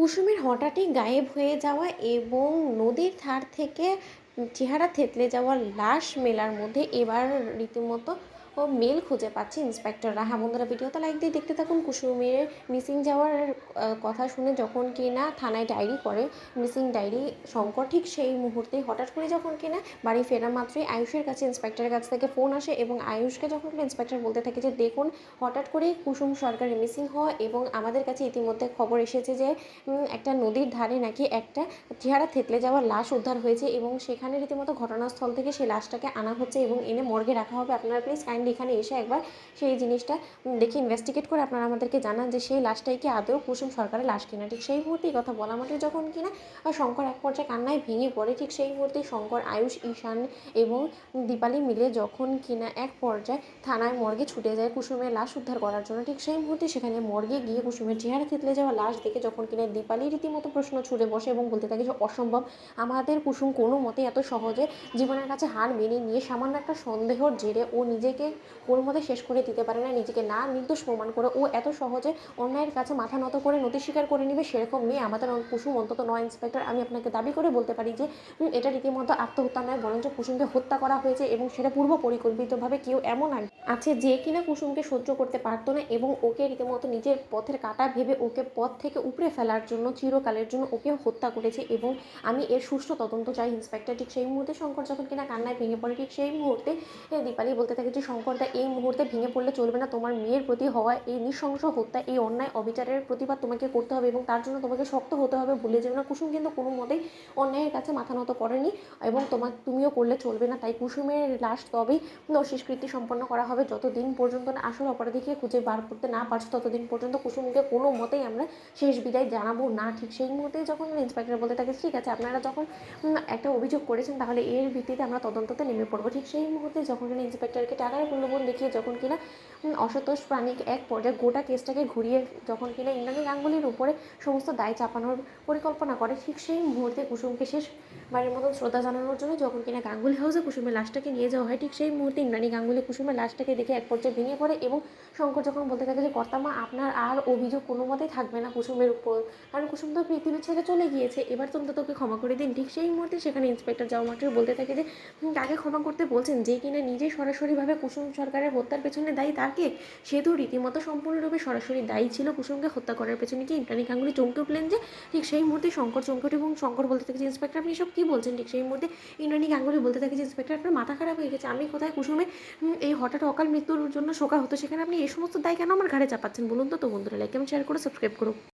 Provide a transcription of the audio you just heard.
কুসুমের হঠাৎই গায়েব হয়ে যাওয়া এবং নদীর ধার থেকে চেহারা থেতলে যাওয়া লাশ মেলার মধ্যে এবার রীতিমতো মেল খুঁজে পাচ্ছে ইন্সপেক্টররা। হ্যাঁ বন্ধুরা, ভিডিওতে লাইক দিয়ে দেখতে থাকুন। কুসুমের মিসিং যাওয়ার কথা শুনে যখন কিনা থানায় ডায়েরি করে, মিসিং ডায়েরি শঙ্কর, ঠিক সেই মুহূর্তে হঠাৎ করে যখন কিনা বাড়ি ফেরা মাত্রই আয়ুষের কাছে ইন্সপেক্টরের কাছ থেকে ফোন আসে এবং আয়ুষকে যখন ইন্সপেক্টর বলতে থাকে যে দেখুন, হঠাৎ করেই কুসুম সরকারের মিসিং হওয়া এবং আমাদের কাছে ইতিমধ্যে খবর এসেছে যে একটা নদীর ধারে নাকি একটা চেহারা থেতলে যাওয়া লাশ উদ্ধার হয়েছে এবং সেখানে রীতিমতো ঘটনাস্থল থেকে সেই লাশটাকে আনা হচ্ছে এবং এনে মর্গে রাখা হবে। আপনারা প্লিজ কাইন্ডলি এখানে এসে একবার সেই জিনিসটা দেখে ইনভেস্টিগেট করে আপনারা আমাদেরকে জানান যে সেই লাশটাই কি আদৌ কুসুম সরকারের লাশ কিনা। ঠিক সেই মুহূর্তেই কথা বলা মাত্র যখন কিনা শঙ্কর এক পর্যায়ে কান্নায় ভেঙে পড়ে, ঠিক সেই মুহূর্তেই শঙ্কর, আয়ুষ, ঈশান এবং দীপালি মিলে যখন কিনা এক পর্যায়ে থানায় মর্গে ছুটে যায় কুসুমের লাশ উদ্ধার করার জন্য, ঠিক সেই মুহূর্তে সেখানে মর্গে গিয়ে কুসুমের চেহারা থেতলে যাওয়া লাশ দেখে যখন কিনা দীপালি রীতিমতো প্রশ্ন ছুড়ে বসে এবং বলতে থাকে যে অসম্ভব, আমাদের কুসুম কোনো মতে এত সহজে জীবনের কাছে হার মেনে নিয়ে সামান্য একটা সন্দেহর জেরে ও নিজেকে কোনো মতে শেষ করে দিতে পারে না, নিজেকে না নির্দোষ প্রমাণ করে ও এত সহজে অন্যায়ের কাছে মাথা নত করে নতি স্বীকার করে নেবে, সেরকম মেয়ে আমাদের কুসুম অন্তত নয়। ইন্সপেক্টর, আমি আপনাকে দাবি করে বলতে পারি যে এটা রীতিমতো আত্মহত্যা নয়, বরঞ্চ কুসুমকে হত্যা করা হয়েছে এবং সেটা পূর্ব পরিকল্পিতভাবে কেউ এমন আছে যে কিনা কুসুমকে সহ্য করতে পারতো না এবং ওকে রীতিমতো নিজের পথের কাঁটা ভেবে ওকে পথ থেকে উপড়ে ফেলার জন্য চিরকালের জন্য ওকে হত্যা করেছে এবং আমি এর সুষ্ঠু তদন্ত চাই ইন্সপেক্টর। ঠিক সেই মুহূর্তে শঙ্কর যখন কিনা কান্নায় ভেঙে পড়ে, ঠিক সেই মুহূর্তে দীপালি বলতে থাকে যে শঙ্করদা, এই মুহূর্তে ভেঙে পড়লে চলবে না, তোমার মেয়ের প্রতি হওয়া এই নৃশংস হত্যা, এই অন্যায় অবিচারের প্রতিবাদ তোমাকে করতে হবে এবং তার জন্য তোমাকে শক্ত হতে হবে। ভুলে যেও না, কুসুম কিন্তু কোনো মতেই অন্যায়ের কাছে মাথা নত করেনি এবং তুমিও করলে চলবে না। তাই কুসুমের লাশ তবেই শেষকৃত্য সম্পন্ন করা হবে, যতদিন পর্যন্ত না আসল অপরাধীকে খুঁজে বার করতে না পারছো ততদিন পর্যন্ত কুসুমকে কোনো মতেই আমরা শেষ বিদায় জানাবো না। ঠিক সেই মুহূর্তে যখন ইন্সপেক্টর বলতে থাকে ঠিক আছে, আপনারা যখন একটা অভিযোগ করেছেন তাহলে এর ভিত্তিতে আমরা তদন্ততে নেমে পড়বো। ঠিক সেই মুহূর্তে যখন কিনা ইন্সপেক্টরকে টাকার প্রলোভন দেখিয়ে যখন কিনা অসন্তোষ প্রাণিক এক পর্যায়ে গোটা কেসটাকে ঘুরিয়ে যখন কিনা ইন্দ্রাণী গাঙ্গুলির উপরে সমস্ত দায় চাপানোর পরিকল্পনা করে, ঠিক সেই মুহূর্তে কুসুমকে শেষবারের মতন শ্রদ্ধা জানানোর জন্য যখন কিনা গাঙ্গুলি হাউসে কুসুমের লাশটাকে নিয়ে যাওয়া হয়, ঠিক সেই মুহূর্তে ইন্দ্রাণী গাঙ্গুলি কুসুমের লাশটাকে দেখে এক পর্যায়ে ভেঙে পড়ে এবং শঙ্কর যখন বলতে থাকে যে কর্তামা, আপনার আর অভিযোগ কোনো মতেই থাকবে না কুসুমের উপর, কারণ কুসুম তো পৃথিবী ছেড়ে চলে গিয়েছে, এবার তো তোকে ক্ষমা করে দিন। ঠিক সেই মুহূর্তে সেখানে ইন্সপেক্টর যাওয়া মাত্র বলতে থাকে যে কাকে ক্ষমা করতে বলছেন, যে কিনা নিজেই সরাসরিভাবে কুসুম সরকারের হত্যার পেছনে দায়ী তাকে, সে তো রীতিমতো সম্পূর্ণরূপে সরাসরি দায়ী ছিল কুসুমকে হত্যা করার পেছনে। কি ইন্দ্রাণী গাঙ্গুলি চমকে উঠলেন যে, ঠিক সেই মুহূর্তে শঙ্কর চমকে ওঠে এবং শঙ্কর বলতে থাকে যে ইন্সপেক্টর, আপনি এসব কী বলছেন। ঠিক সেই মুহূর্তে ইন্দ্রাণী গাঙ্গুলি বলতে থাকে যে ইন্সপেক্টর, আপনার মাথা খারাপ হয়ে গেছে, আমি কোথায় কুসুমে এই হঠাৎ অকাল মৃত্যুর জন্য শোকা হতো, সেখানে আপনি এই সমস্ত দায় কেন আমার ঘাড়ে চাপাচ্ছেন বলুন তো। বন্ধুরা, লাইক এবং শেয়ার করে সাবস্ক্রাইব করুন।